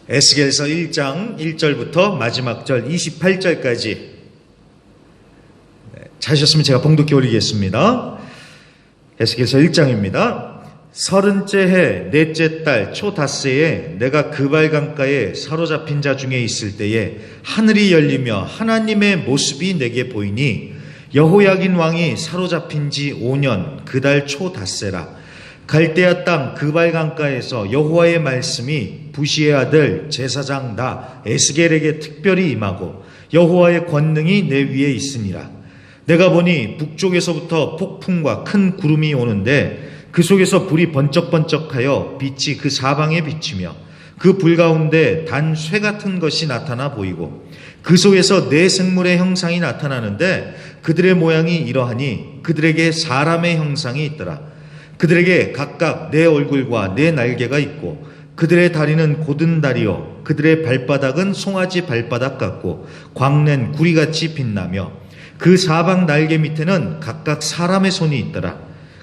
에스겔서 1장 1절부터 마지막 절 28절까지 찾으셨으면 제가 봉독해 올리겠습니다. 에스겔서 1장입니다. 30째 해 넷째 달 초닷새에 내가 그발강가에 사로잡힌 자 중에 있을 때에 하늘이 열리며 하나님의 모습이 내게 보이니 여호야긴 왕이 사로잡힌 지 5년 그 달 초닷새라. 갈대아 땅 그발강가에서 여호와의 말씀이 부시의 아들 제사장 나 에스겔에게 특별히 임하고 여호와의 권능이 내 위에 있으니라. 내가 보니 북쪽에서부터 폭풍과 큰 구름이 오는데 그 속에서 불이 번쩍번쩍하여 빛이 그 사방에 비치며 그 불 가운데 단 쇠 같은 것이 나타나 보이고 그 속에서 네 생물의 형상이 나타나는데 그들의 모양이 이러하니 그들에게 사람의 형상이 있더라. 그들에게 각각 네 얼굴과 네 날개가 있고 그들의 다리는 곧은 다리요 그들의 발바닥은 송아지 발바닥 같고 광낸 구리같이 빛나며 그 사방 날개 밑에는 각각 사람의 손이 있더라.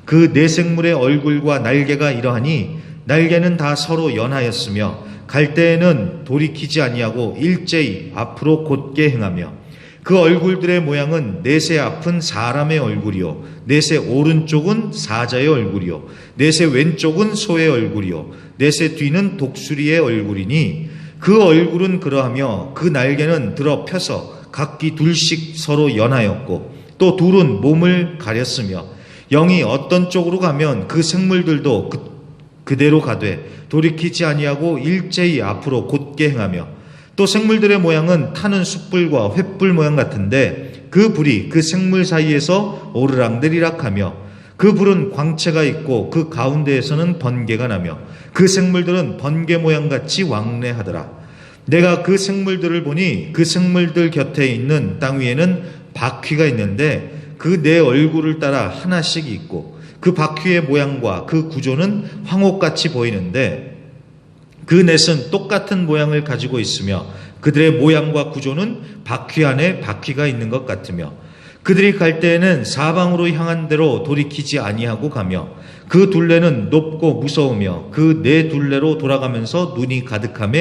그 네 생물의 얼굴과 날개가 이러하니 날개는 다 서로 연하였으며 갈 때에는 돌이키지 아니하고 일제히 앞으로 곧게 행하며 그 얼굴들의 모양은 넷의 앞은 사람의 얼굴이요 넷의 오른쪽은 사자의 얼굴이요 넷의 왼쪽은 소의 얼굴이요 넷의 뒤는 독수리의 얼굴이니 그 얼굴은 그러하며 그 날개는 들어 펴서 각기 둘씩 서로 연하였고 또 둘은 몸을 가렸으며 영이 어떤 쪽으로 가면 그 생물들도 그대로 가되 돌이키지 아니하고 일제히 앞으로 곧게 행하며 또 생물들의 모양은 타는 숯불과 횃불 모양 같은데 그 불이 그 생물 사이에서 오르락내리락하며 그 불은 광채가 있고 그 가운데에서는 번개가 나며 그 생물들은 번개 모양같이 왕래하더라. 내가 그 생물들을 보니 그 생물들 곁에 있는 땅 위에는 바퀴가 있는데 그 네 얼굴을 따라 하나씩 있고 그 바퀴의 모양과 그 구조는 황옥같이 보이는데 그 넷은 똑같은 모양을 가지고 있으며 그들의 모양과 구조는 바퀴 안에 바퀴가 있는 것 같으며 그들이 갈 때에는 사방으로 향한 대로 돌이키지 아니하고 가며 그 둘레는 높고 무서우며 그 네 둘레로 돌아가면서 눈이 가득하며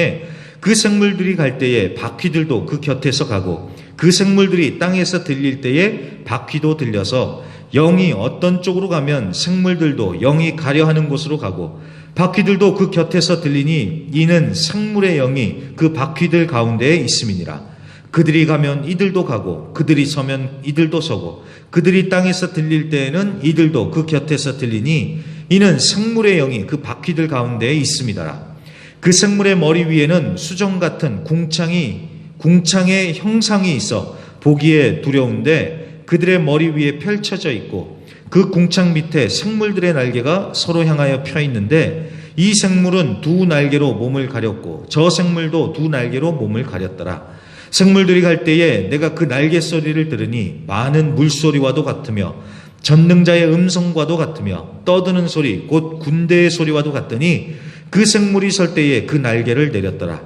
그 생물들이 갈 때에 바퀴들도 그 곁에서 가고 그 생물들이 땅에서 들릴 때에 바퀴도 들려서 영이 어떤 쪽으로 가면 생물들도 영이 가려 하는 곳으로 가고 바퀴들도 그 곁에서 들리니 이는 생물의 영이 그 바퀴들 가운데에 있음이니라. 그들이 가면 이들도 가고 그들이 서면 이들도 서고 그들이 땅에서 들릴 때에는 이들도 그 곁에서 들리니 이는 생물의 영이 그 바퀴들 가운데에 있음이더라. 그 생물의 머리 위에는 수정 같은 궁창의 형상이 있어 보기에 두려운데 그들의 머리 위에 펼쳐져 있고 그 궁창 밑에 생물들의 날개가 서로 향하여 펴 있는데 이 생물은 두 날개로 몸을 가렸고 저 생물도 두 날개로 몸을 가렸더라. 생물들이 갈 때에 내가 그 날개 소리를 들으니 많은 물소리와도 같으며 전능자의 음성과도 같으며 떠드는 소리 곧 군대의 소리와도 같더니 그 생물이 설 때에 그 날개를 내렸더라.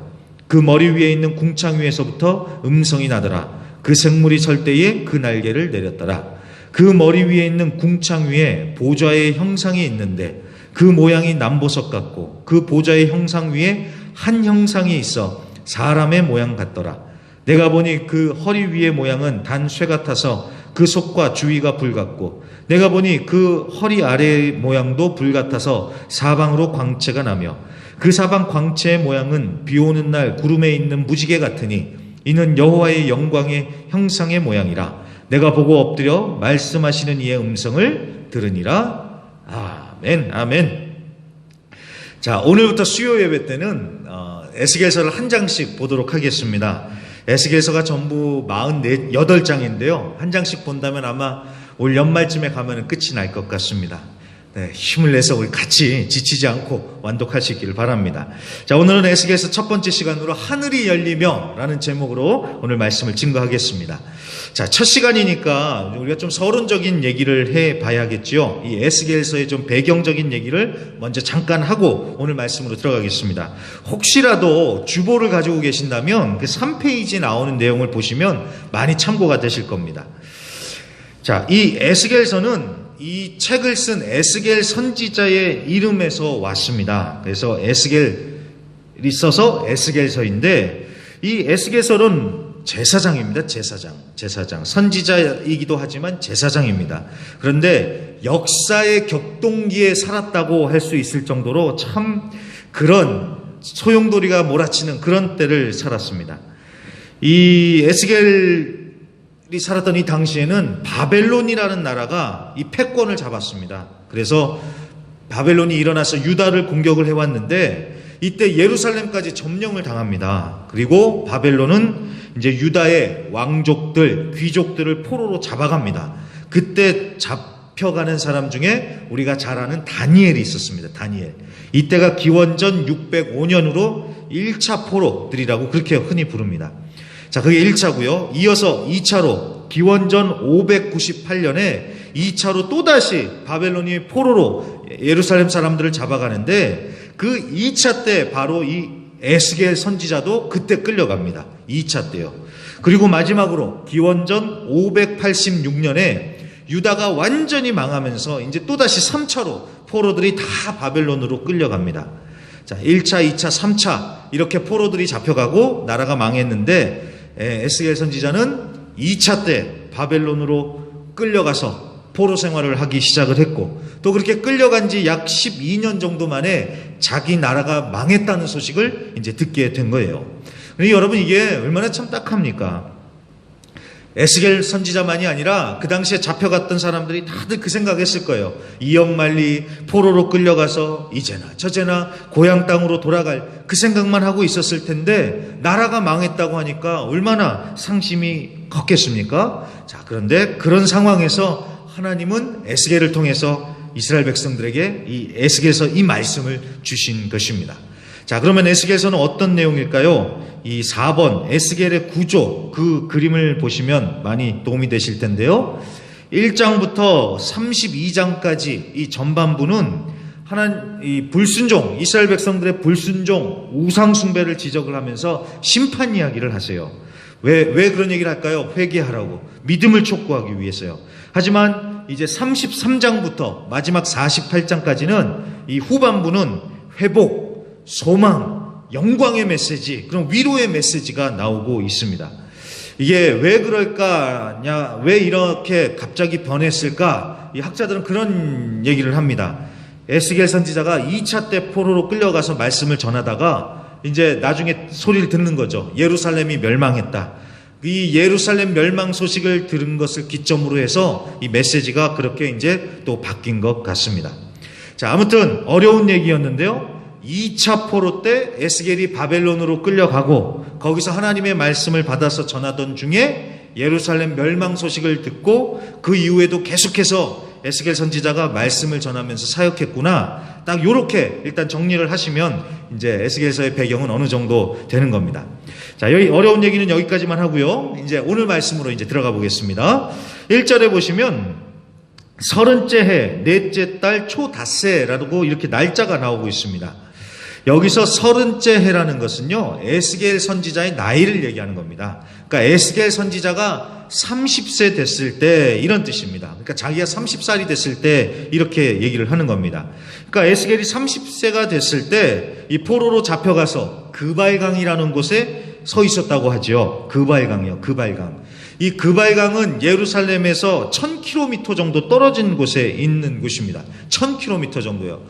그 머리 위에 있는 궁창 위에서부터 음성이 나더라. 그 생물이 설 때에 그 날개를 내렸더라. 그 머리 위에 있는 궁창 위에 보좌의 형상이 있는데 그 모양이 남보석 같고 그 보좌의 형상 위에 한 형상이 있어 사람의 모양 같더라. 내가 보니 그 허리 위의 모양은 단 쇠 같아서 그 속과 주위가 불 같고 내가 보니 그 허리 아래의 모양도 불 같아서 사방으로 광채가 나며 그 사방 광채의 모양은 비 오는 날 구름에 있는 무지개 같으니 이는 여호와의 영광의 형상의 모양이라. 내가 보고 엎드려 말씀하시는 이의 음성을 들으니라. 아멘, 아멘. 자, 오늘부터 수요 예배 때는 에스겔서를 한 장씩 보도록 하겠습니다. 에스겔서가 전부 48장인데요. 한 장씩 본다면 아마 올 연말쯤에 가면 끝이 날 것 같습니다. 네, 힘을 내서 우리 같이 지치지 않고 완독하시길 바랍니다. 자, 오늘은 에스겔서 첫 번째 시간으로 하늘이 열리며 라는 제목으로 오늘 말씀을 증거하겠습니다. 자, 첫 시간이니까 우리가 좀 서론적인 얘기를 해봐야겠죠. 이 에스겔서의 좀 배경적인 얘기를 먼저 잠깐 하고 오늘 말씀으로 들어가겠습니다. 혹시라도 주보를 가지고 계신다면 그 3페이지에 나오는 내용을 보시면 많이 참고가 되실 겁니다. 자, 이 에스겔서는 이 책을 쓴 에스겔 선지자의 이름에서 왔습니다. 그래서 에스겔 써서 에스겔서인데, 이 에스겔서는 제사장입니다. 제사장. 선지자이기도 하지만 제사장입니다. 그런데 역사의 격동기에 살았다고 할 수 있을 정도로 참 그런 소용돌이가 몰아치는 그런 때를 살았습니다. 이 에스겔이 살았던 이 당시에는 바벨론이라는 나라가 이 패권을 잡았습니다. 그래서 바벨론이 일어나서 유다를 공격을 해왔는데, 이때 예루살렘까지 점령을 당합니다. 그리고 바벨론은 이제 유다의 왕족들, 귀족들을 포로로 잡아갑니다. 그때 잡혀가는 사람 중에 우리가 잘 아는 다니엘이 있었습니다. 다니엘. 이때가 기원전 605년으로 1차 포로들이라고 그렇게 흔히 부릅니다. 자, 그게 1차고요. 이어서 2차로 기원전 598년에 2차로 또다시 바벨론이 포로로 예루살렘 사람들을 잡아가는데, 그 2차 때 바로 이 에스겔 선지자도 그때 끌려갑니다. 2차 때요. 그리고 마지막으로 기원전 586년에 유다가 완전히 망하면서 이제 또다시 3차로 포로들이 다 바벨론으로 끌려갑니다. 자, 1차, 2차, 3차 이렇게 포로들이 잡혀가고 나라가 망했는데, 에스겔 선지자는 2차 때 바벨론으로 끌려가서 포로 생활을 하기 시작을 했고, 또 그렇게 끌려간 지 약 12년 정도 만에 자기 나라가 망했다는 소식을 이제 듣게 된 거예요. 그런데 여러분, 이게 얼마나 참 딱합니까? 에스겔 선지자만이 아니라 그 당시에 잡혀갔던 사람들이 다들 그 생각했을 거예요. 이역만리 포로로 끌려가서 이제나 저제나 고향 땅으로 돌아갈 그 생각만 하고 있었을 텐데, 나라가 망했다고 하니까 얼마나 상심이 컸겠습니까? 자, 그런데 그런 상황에서 하나님은 에스겔을 통해서 이스라엘 백성들에게 이 에스겔서 이 말씀을 주신 것입니다. 자, 그러면 에스겔서는 어떤 내용일까요? 이 4번 에스겔의 구조, 그 그림을 보시면 많이 도움이 되실 텐데요. 1장부터 32장까지 이 전반부는 이 불순종, 이스라엘 백성들의 불순종, 우상 숭배를 지적을 하면서 심판 이야기를 하세요. 왜 그런 얘기를 할까요? 회개하라고, 믿음을 촉구하기 위해서요. 하지만 이제 33장부터 마지막 48장까지는 이 후반부는 회복, 소망, 영광의 메시지, 그런 위로의 메시지가 나오고 있습니다. 이게 왜 그럴까냐, 왜 이렇게 갑자기 변했을까? 이 학자들은 그런 얘기를 합니다. 에스겔 선지자가 2차 때 포로로 끌려가서 말씀을 전하다가 이제 나중에 소리를 듣는 거죠. 예루살렘이 멸망했다. 이 예루살렘 멸망 소식을 들은 것을 기점으로 해서 이 메시지가 그렇게 이제 또 바뀐 것 같습니다. 자, 아무튼 어려운 얘기였는데요. 2차 포로 때 에스겔이 바벨론으로 끌려가고 거기서 하나님의 말씀을 받아서 전하던 중에 예루살렘 멸망 소식을 듣고 그 이후에도 계속해서 에스겔 선지자가 말씀을 전하면서 사역했구나. 딱 요렇게 일단 정리를 하시면 이제 에스겔서의 배경은 어느 정도 되는 겁니다. 자, 여기 어려운 얘기는 여기까지만 하고요. 이제 오늘 말씀으로 이제 들어가 보겠습니다. 1절에 보시면 30째 해 넷째 달 초닷새라고 이렇게 날짜가 나오고 있습니다. 여기서 30째 해라는 것은요, 에스겔 선지자의 나이를 얘기하는 겁니다. 그러니까 에스겔 선지자가 30세 됐을 때 이런 뜻입니다. 그러니까 자기가 30살이 됐을 때 이렇게 얘기를 하는 겁니다. 그러니까 에스겔이 30세가 됐을 때 이 포로로 잡혀가서 그발강이라는 곳에 서 있었다고 하죠. 그발강이요. 그발강. 이 그발강은 예루살렘에서 1000km 정도 떨어진 곳에 있는 곳입니다. 1000km 정도요.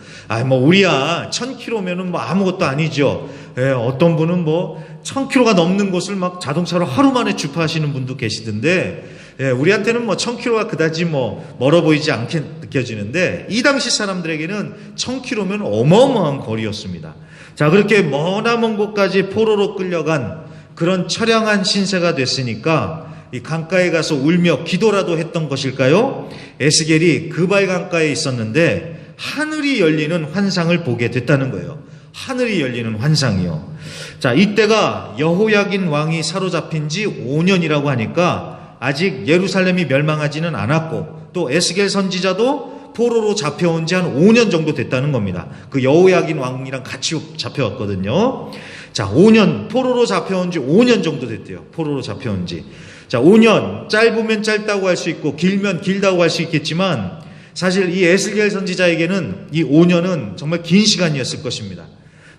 우리야 1000km면은 아무것도 아니죠. 예, 어떤 분은 1000km가 넘는 곳을 막 자동차로 하루 만에 주파하시는 분도 계시던데, 예, 우리한테는 1000km가 그다지 멀어 보이지 않게 느껴지는데, 이 당시 사람들에게는 1000km면 어마어마한 거리였습니다. 자, 그렇게 머나먼 곳까지 포로로 끌려간 그런 처량한 신세가 됐으니까 이 강가에 가서 울며 기도라도 했던 것일까요? 에스겔이 그발 강가에 있었는데 하늘이 열리는 환상을 보게 됐다는 거예요. 하늘이 열리는 환상이요. 자, 이때가 여호야긴 왕이 사로잡힌 지 5년이라고 하니까 아직 예루살렘이 멸망하지는 않았고, 또 에스겔 선지자도 포로로 잡혀온 지 한 5년 정도 됐다는 겁니다. 그 여호야긴 왕이랑 같이 잡혀왔거든요. 자, 5년, 포로로 잡혀온 지 5년 정도 됐대요. 포로로 잡혀온 지. 자, 5년, 짧으면 짧다고 할 수 있고 길면 길다고 할 수 있겠지만 사실 이 에스겔 선지자에게는 이 5년은 정말 긴 시간이었을 것입니다.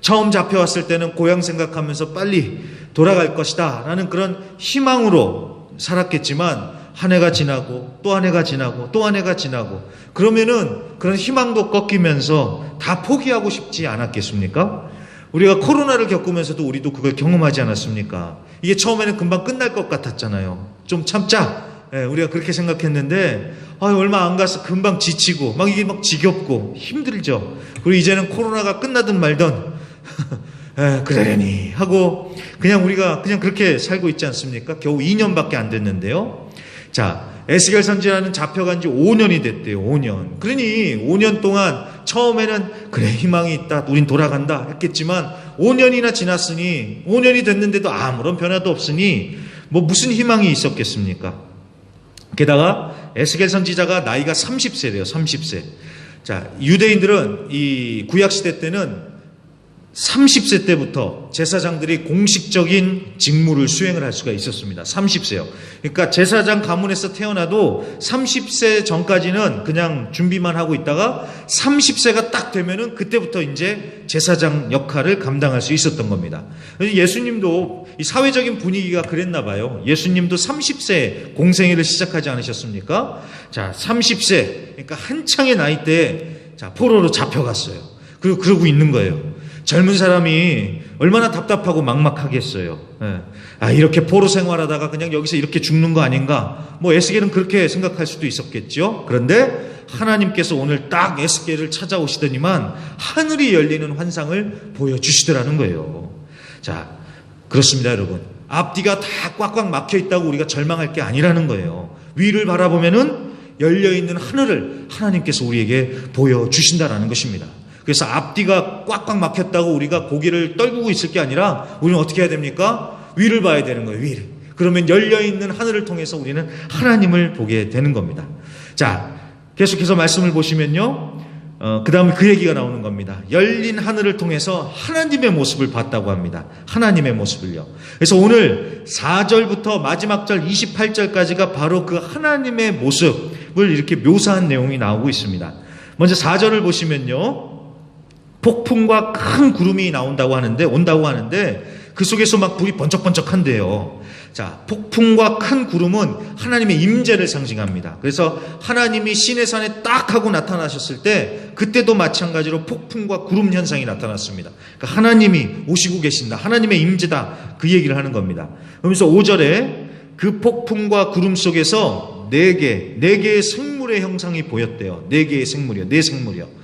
처음 잡혀왔을 때는 고향 생각하면서 빨리 돌아갈 것이다 라는 그런 희망으로 살았겠지만 한 해가 지나고 또 한 해가 지나고 또 한 해가 지나고 그러면은 그런 희망도 꺾이면서 다 포기하고 싶지 않았겠습니까? 우리가 코로나를 겪으면서도 우리도 그걸 경험하지 않았습니까? 이게 처음에는 금방 끝날 것 같았잖아요. 좀 참자. 우리가 그렇게 생각했는데 얼마 안 가서 금방 지치고 막 이게 막 지겹고 힘들죠. 그리고 이제는 코로나가 끝나든 말든 그러려니 하고 그냥 우리가 그냥 그렇게 살고 있지 않습니까? 겨우 2년밖에 안 됐는데요. 자, 에스겔 선지자는 잡혀간 지 5년이 됐대요. 5년. 그러니 5년 동안 처음에는 그래 희망이 있다. 우린 돌아간다 했겠지만 5년이나 지났으니 5년이 됐는데도 아무런 변화도 없으니 뭐 무슨 희망이 있었겠습니까? 게다가 에스겔 선지자가 나이가 30세래요. 30세. 자, 유대인들은 이 구약시대 때는 30세 때부터 제사장들이 공식적인 직무를 수행을 할 수가 있었습니다. 30세요. 그러니까 제사장 가문에서 태어나도 30세 전까지는 그냥 준비만 하고 있다가 30세가 딱 되면은 그때부터 이제 제사장 역할을 감당할 수 있었던 겁니다. 그래서 예수님도 이 사회적인 분위기가 그랬나 봐요. 예수님도 30세 공생애를 시작하지 않으셨습니까? 자, 30세. 그러니까 한창의 나이 때에 자, 포로로 잡혀갔어요. 그리고 그러고 있는 거예요. 젊은 사람이 얼마나 답답하고 막막하겠어요. 이렇게 포로 생활하다가 그냥 여기서 이렇게 죽는 거 아닌가? 뭐 에스겔은 그렇게 생각할 수도 있었겠죠. 그런데 하나님께서 오늘 딱 에스겔을 찾아오시더니만 하늘이 열리는 환상을 보여주시더라는 거예요. 자, 그렇습니다, 여러분. 앞뒤가 다 꽉꽉 막혀 있다고 우리가 절망할 게 아니라는 거예요. 위를 바라보면은 열려있는 하늘을 하나님께서 우리에게 보여주신다라는 것입니다. 그래서 앞뒤가 꽉꽉 막혔다고 우리가 고개를 떨구고 있을 게 아니라 우리는 어떻게 해야 됩니까? 위를 봐야 되는 거예요. 위를. 그러면 열려있는 하늘을 통해서 우리는 하나님을 보게 되는 겁니다. 자, 계속해서 말씀을 보시면요. 그 다음에 그 얘기가 나오는 겁니다. 열린 하늘을 통해서 하나님의 모습을 봤다고 합니다. 하나님의 모습을요. 그래서 오늘 4절부터 마지막 절 28절까지가 바로 그 하나님의 모습을 이렇게 묘사한 내용이 나오고 있습니다. 먼저 4절을 보시면요. 폭풍과 큰 구름이 온다고 하는데 그 속에서 막 불이 번쩍번쩍한데요. 자, 폭풍과 큰 구름은 하나님의 임재를 상징합니다. 그래서 하나님이 시내산에 딱 하고 나타나셨을 때 그때도 마찬가지로 폭풍과 구름 현상이 나타났습니다. 그러니까 하나님이 오시고 계신다. 하나님의 임재다. 그 얘기를 하는 겁니다. 그러면서 5절에 그 폭풍과 구름 속에서 네 개의 생물의 형상이 보였대요. 4개의 생물이요. 4생물이요.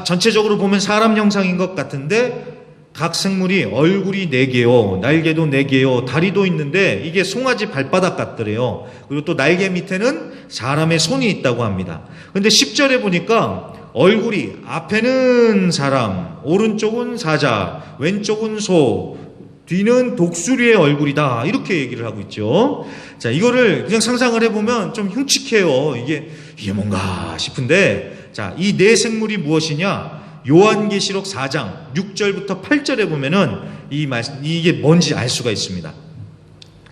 전체적으로 보면 사람 형상인 것 같은데 각 생물이 얼굴이 4개요, 날개도 4개요, 다리도 있는데 이게 송아지 발바닥 같더래요. 그리고 또 날개 밑에는 사람의 손이 있다고 합니다. 그런데 10절에 보니까 얼굴이 앞에는 사람, 오른쪽은 사자, 왼쪽은 소, 뒤는 독수리의 얼굴이다. 이렇게 얘기를 하고 있죠. 자, 이거를 그냥 상상을 해보면 좀 흉측해요. 이게 뭔가 싶은데, 자, 이 4생물이 무엇이냐? 요한계시록 4장 6절부터 8절에 보면은 이게 뭔지 알 수가 있습니다.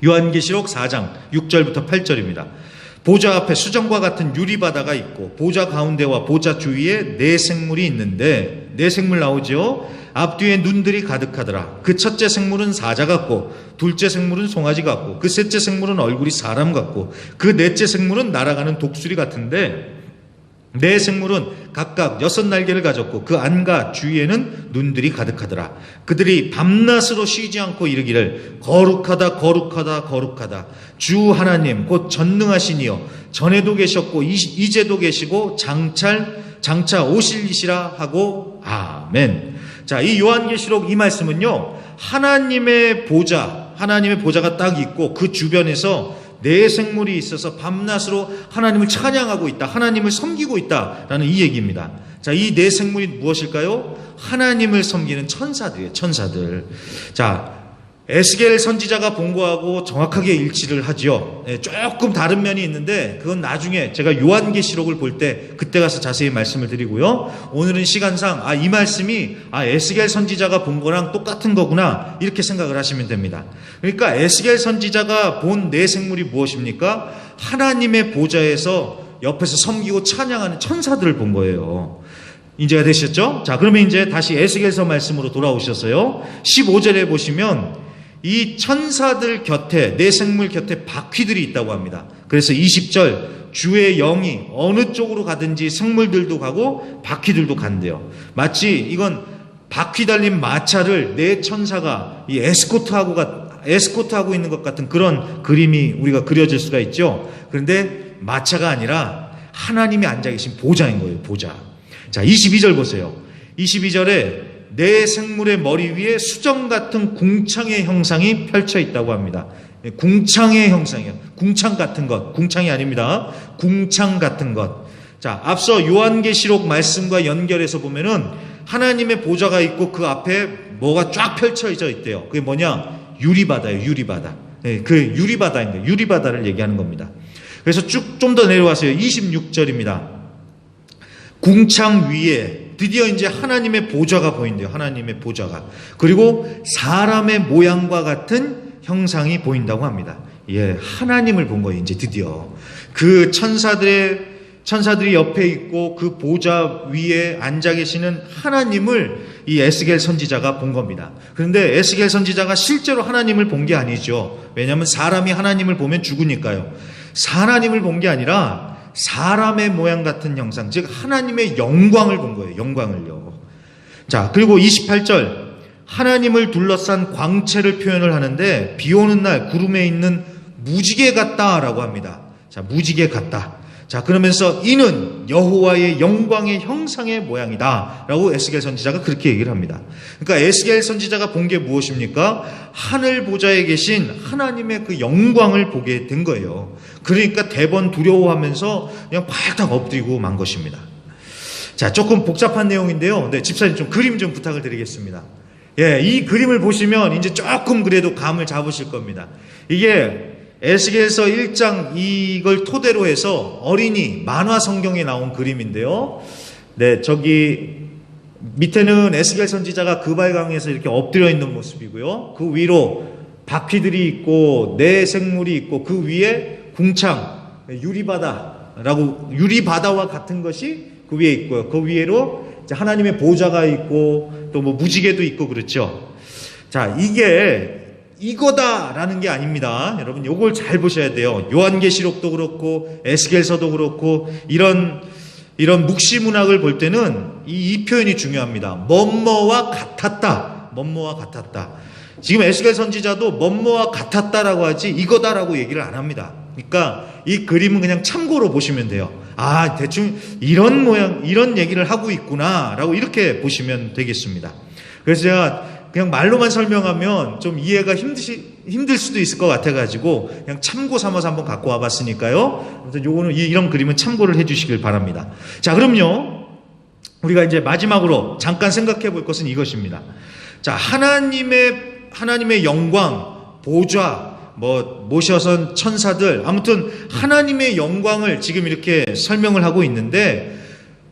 요한계시록 4장 6절부터 8절입니다. 보좌 앞에 수정과 같은 유리바다가 있고 보좌 가운데와 보좌 주위에 4생물이 있는데 4생물 나오죠. 앞뒤에 눈들이 가득하더라. 그 첫째 생물은 사자 같고 둘째 생물은 송아지 같고 그 셋째 생물은 얼굴이 사람 같고 그 넷째 생물은 날아가는 독수리 같은데 4생물은 각각 6날개를 가졌고 그 안과 주위에는 눈들이 가득하더라. 그들이 밤낮으로 쉬지 않고 이르기를 거룩하다 거룩하다 거룩하다 주 하나님 곧 전능하시니여 전에도 계셨고 이제도 계시고 장차 오실이시라 하고 아멘. 자, 이 요한계시록 이 말씀은요, 하나님의 보좌가 딱 있고 그 주변에서 4생물이 있어서 밤낮으로 하나님을 찬양하고 있다, 하나님을 섬기고 있다라는 이 얘기입니다. 자, 이 4생물이 무엇일까요? 하나님을 섬기는 천사들이에요. 천사들. 자, 에스겔 선지자가 본 거하고 정확하게 일치를 하죠. 조금 다른 면이 있는데 그건 나중에 제가 요한계시록을 볼 때 그때 가서 자세히 말씀을 드리고요. 오늘은 시간상 이 말씀이 에스겔 선지자가 본 거랑 똑같은 거구나 이렇게 생각을 하시면 됩니다. 그러니까 에스겔 선지자가 본 4생물이 무엇입니까? 하나님의 보좌에서 옆에서 섬기고 찬양하는 천사들을 본 거예요. 이제가 되셨죠? 자, 그러면 이제 다시 에스겔서 말씀으로 돌아오셨어요. 15절에 보시면 이 천사들 곁에, 내 생물 곁에 바퀴들이 있다고 합니다. 그래서 20절, 주의 영이 어느 쪽으로 가든지 생물들도 가고 바퀴들도 간대요. 마치 이건 바퀴 달린 마차를 내 천사가 이 에스코트하고 있는 것 같은 그런 그림이 우리가 그려질 수가 있죠. 그런데 마차가 아니라 하나님이 앉아 계신 보좌인 거예요. 보좌. 자, 22절 보세요. 22절에 내 생물의 머리 위에 수정 같은 궁창의 형상이 펼쳐 있다고 합니다. 궁창의 형상이에요. 궁창 같은 것. 궁창이 아닙니다. 궁창 같은 것. 자, 앞서 요한계시록 말씀과 연결해서 보면은 하나님의 보좌가 있고 그 앞에 뭐가 쫙 펼쳐져 있대요. 그게 뭐냐? 유리바다예요. 유리바다. 그 유리바다인데 유리바다를 얘기하는 겁니다. 그래서 쭉 좀 더 내려와서요. 26절입니다. 궁창 위에 드디어 이제 하나님의 보좌가 보인대요. 하나님의 보좌가. 그리고 사람의 모양과 같은 형상이 보인다고 합니다. 예, 하나님을 본 거예요. 이제 드디어. 그 천사들이 옆에 있고 그 보좌 위에 앉아 계시는 하나님을 이 에스겔 선지자가 본 겁니다. 그런데 에스겔 선지자가 실제로 하나님을 본 게 아니죠. 왜냐하면 사람이 하나님을 보면 죽으니까요. 하나님을 본 게 아니라 사람의 모양 같은 형상, 즉 하나님의 영광을 본 거예요. 영광을요. 자, 그리고 28절 하나님을 둘러싼 광채를 표현을 하는데 비 오는 날 구름에 있는 무지개 같다라고 합니다. 자, 무지개 같다. 자, 그러면서 이는 여호와의 영광의 형상의 모양이다 라고 에스겔 선지자가 그렇게 얘기를 합니다. 그러니까 에스겔 선지자가 본 게 무엇입니까? 하늘 보좌에 계신 하나님의 그 영광을 보게 된 거예요. 그러니까 대번 두려워하면서 그냥 발딱 엎드리고 만 것입니다. 자, 조금 복잡한 내용인데요. 네, 집사님 좀 그림 좀 부탁을 드리겠습니다. 예, 이 그림을 보시면 이제 조금 그래도 감을 잡으실 겁니다. 이게 에스겔서 1장 이걸 토대로 해서 어린이 만화 성경에 나온 그림인데요. 네, 저기 밑에는 에스겔 선지자가 그발강에서 이렇게 엎드려 있는 모습이고요. 그 위로 바퀴들이 있고 내 생물이 있고 그 위에 궁창, 유리바다와 같은 것이 그 위에 있고요. 그 위로 하나님의 보좌가 있고 또 뭐 무지개도 있고 그렇죠. 자, 이게 이거다라는 게 아닙니다. 여러분 요걸 잘 보셔야 돼요. 요한계시록도 그렇고 에스겔서도 그렇고 이런 묵시문학을 볼 때는 이 표현이 중요합니다. 뭐뭐와 같았다. 뭐뭐와 같았다. 지금 에스겔 선지자도 뭐뭐와 같았다라고 하지 이거다라고 얘기를 안 합니다. 그러니까 이 그림은 그냥 참고로 보시면 돼요. 아, 대충 이런 모양, 이런 얘기를 하고 있구나라고 이렇게 보시면 되겠습니다. 그래서 제가 그냥 말로만 설명하면 좀 이해가 힘들 수도 있을 것 같아가지고 그냥 참고 삼아서 한번 갖고 와봤으니까요. 아무튼 요거는 이런 그림은 참고를 해주시길 바랍니다. 자, 그럼요. 우리가 이제 마지막으로 잠깐 생각해 볼 것은 이것입니다. 자, 하나님의 영광, 보좌, 모셔선 천사들, 아무튼 하나님의 영광을 지금 이렇게 설명을 하고 있는데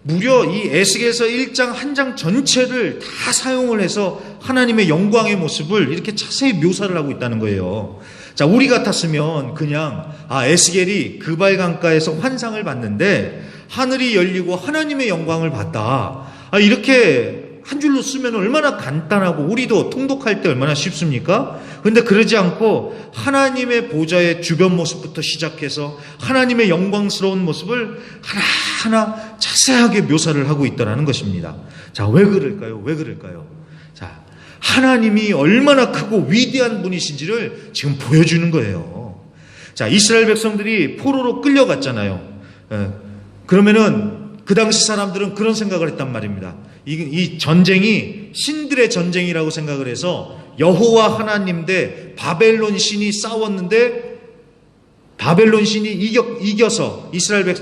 무려 이 에스겔서 1장 한 장 전체를 다 사용을 해서 하나님의 영광의 모습을 이렇게 자세히 묘사를 하고 있다는 거예요. 자, 우리 같았으면 그냥 에스겔이 그발강가에서 환상을 봤는데 하늘이 열리고 하나님의 영광을 봤다. 이렇게 한 줄로 쓰면 얼마나 간단하고 우리도 통독할 때 얼마나 쉽습니까? 그런데 그러지 않고 하나님의 보좌의 주변 모습부터 시작해서 하나님의 영광스러운 모습을 하나하나 자세하게 묘사를 하고 있다는 것입니다. 자, 왜 그럴까요? 왜 그럴까요? 자, 하나님이 얼마나 크고 위대한 분이신지를 지금 보여주는 거예요. 자, 이스라엘 백성들이 포로로 끌려갔잖아요. 그러면은 그 당시 사람들은 그런 생각을 했단 말입니다. 이 전쟁이 신들의 전쟁이라고 생각을 해서 여호와 하나님 대 바벨론 신이 싸웠는데 바벨론 신이 이겨서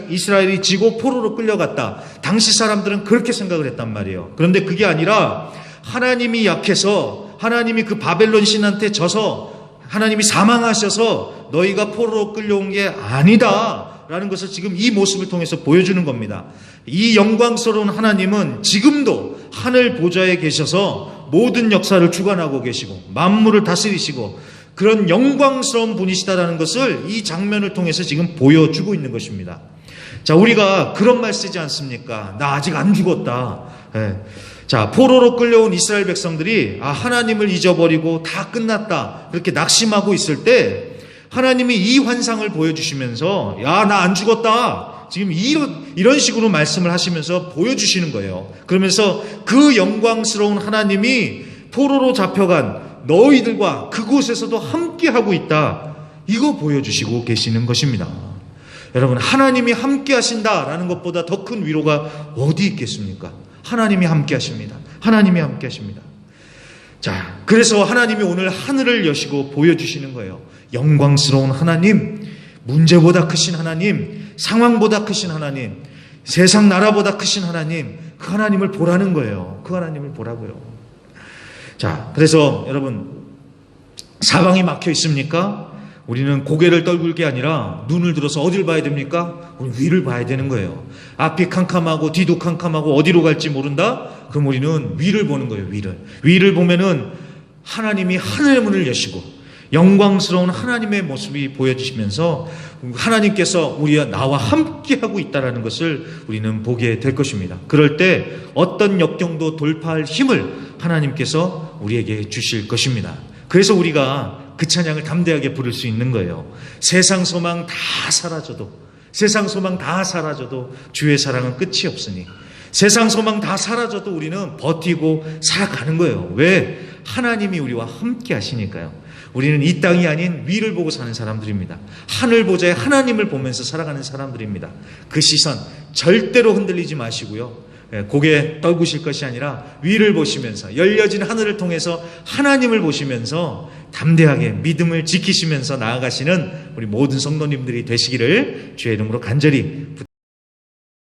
이스라엘이 지고 포로로 끌려갔다. 당시 사람들은 그렇게 생각을 했단 말이에요. 그런데 그게 아니라 하나님이 약해서 하나님이 그 바벨론 신한테 져서 하나님이 사망하셔서 너희가 포로로 끌려온 게 아니다 라는 것을 지금 이 모습을 통해서 보여주는 겁니다. 이 영광스러운 하나님은 지금도 하늘 보좌에 계셔서 모든 역사를 주관하고 계시고 만물을 다스리시고 그런 영광스러운 분이시다라는 것을 이 장면을 통해서 지금 보여주고 있는 것입니다. 자, 우리가 그런 말 쓰지 않습니까? 나 아직 안 죽었다. 예. 자, 포로로 끌려온 이스라엘 백성들이 하나님을 잊어버리고 다 끝났다, 그렇게 낙심하고 있을 때 하나님이 이 환상을 보여주시면서 야, 나 안 죽었다, 지금 이런 식으로 말씀을 하시면서 보여주시는 거예요. 그러면서 그 영광스러운 하나님이 포로로 잡혀간 너희들과 그곳에서도 함께하고 있다, 이거 보여주시고 계시는 것입니다. 여러분, 하나님이 함께 하신다라는 것보다 더 큰 위로가 어디 있겠습니까? 하나님이 함께 하십니다. 하나님이 함께 하십니다. 자, 그래서 하나님이 오늘 하늘을 여시고 보여주시는 거예요. 영광스러운 하나님, 문제보다 크신 하나님, 상황보다 크신 하나님, 세상 나라보다 크신 하나님, 그 하나님을 보라는 거예요. 그 하나님을 보라고요. 자, 그래서 여러분, 사방이 막혀 있습니까? 우리는 고개를 떨굴 게 아니라 눈을 들어서 어디를 봐야 됩니까? 우리 위를 봐야 되는 거예요. 앞이 캄캄하고 뒤도 캄캄하고 어디로 갈지 모른다? 그럼 우리는 위를 보는 거예요. 위를 보면은 하나님이 하늘의 문을 여시고 영광스러운 하나님의 모습이 보여지시면서 하나님께서 나와 함께하고 있다는 것을 우리는 보게 될 것입니다. 그럴 때 어떤 역경도 돌파할 힘을 하나님께서 우리에게 주실 것입니다. 그래서 우리가 그 찬양을 담대하게 부를 수 있는 거예요. 세상 소망 다 사라져도 주의 사랑은 끝이 없으니, 세상 소망 다 사라져도 우리는 버티고 살아가는 거예요. 왜? 하나님이 우리와 함께 하시니까요. 우리는 이 땅이 아닌 위를 보고 사는 사람들입니다. 하늘 보좌에 하나님을 보면서 살아가는 사람들입니다. 그 시선 절대로 흔들리지 마시고요. 고개 떨구실 것이 아니라 위를 보시면서 열려진 하늘을 통해서 하나님을 보시면서 담대하게 믿음을 지키시면서 나아가시는 우리 모든 성도님들이 되시기를 주의 이름으로 간절히 부탁드립니다.